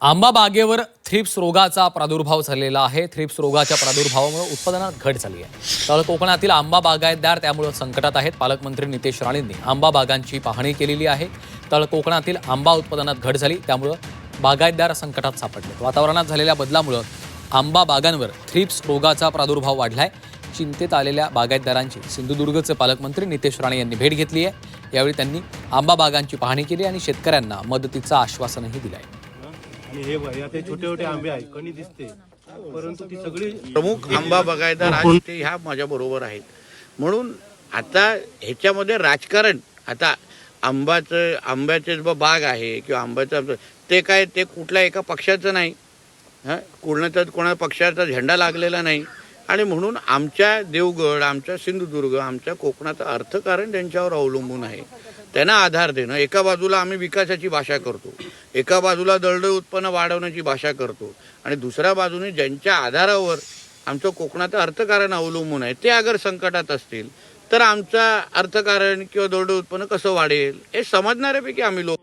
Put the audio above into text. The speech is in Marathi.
आंबा बागेवर थ्रिप्स रोगाचा प्रादुर्भाव झालेला आहे। थ्रिप्स रोगाच्या प्रादुर्भावामुळे उत्पादनात घट झाली आहे। तळ कोकणातील आंबा बागायतदार त्यामुळे संकटात आहेत। पालकमंत्री नितेश राणेंनी आंबा बागांची पाहणी केलेली आहे। तळ कोकणातील आंबा उत्पादनात घट झाली, त्यामुळे बागायतदार संकटात सापडले। वातावरणात झालेल्या बदलामुळे आंबा बागांवर थ्रिप्स रोगाचा प्रादुर्भाव वाढलाय। चिंतेत आलेल्या बागायतदारांची सिंधुदुर्गचे पालकमंत्री नितेश राणे यांनी भेट घेतली आहे। यावेळी त्यांनी आंबा बागांची पाहणी केली आणि शेतकऱ्यांना मदतीचं आश्वासनही दिलं आहे। आणि हे बघा ते छोटे छोटे आंबे आहेत, कणी दिसते, परंतु ती सगळी प्रमुख आंबा बागायतदार आज ते ह्या माझ्या बरोबर आहेत। म्हणून आता ह्याच्यामध्ये राजकारण, आता आंब्याचे बाग आहे किंवा आंब्याचं ते काय ते कुठल्या एका पक्षाचं नाही, कोणा पक्षाचा झेंडा लागलेला नाही। आणि म्हणून आमच्या देवगड, आमच्या सिंधुदुर्ग, आमच्या कोकणाचं अर्थकारण त्यांच्यावर अवलंबून आहे। त्यांना आधार देणं, एका बाजूला आम्ही विकासाची भाषा करतो, एका बाजूला दळदळ उत्पन्न वाढवण्याची भाषा करतो, आणि दुसऱ्या बाजूने ज्यांच्या आधारावर आमचं कोकणाचं अर्थकारण अवलंबून आहे ते अगर संकटात असतील तर आमचं अर्थकारण किंवा दळदळ उत्पन्न कसं वाढेल हे समजणाऱ्यापैकी आम्ही लोक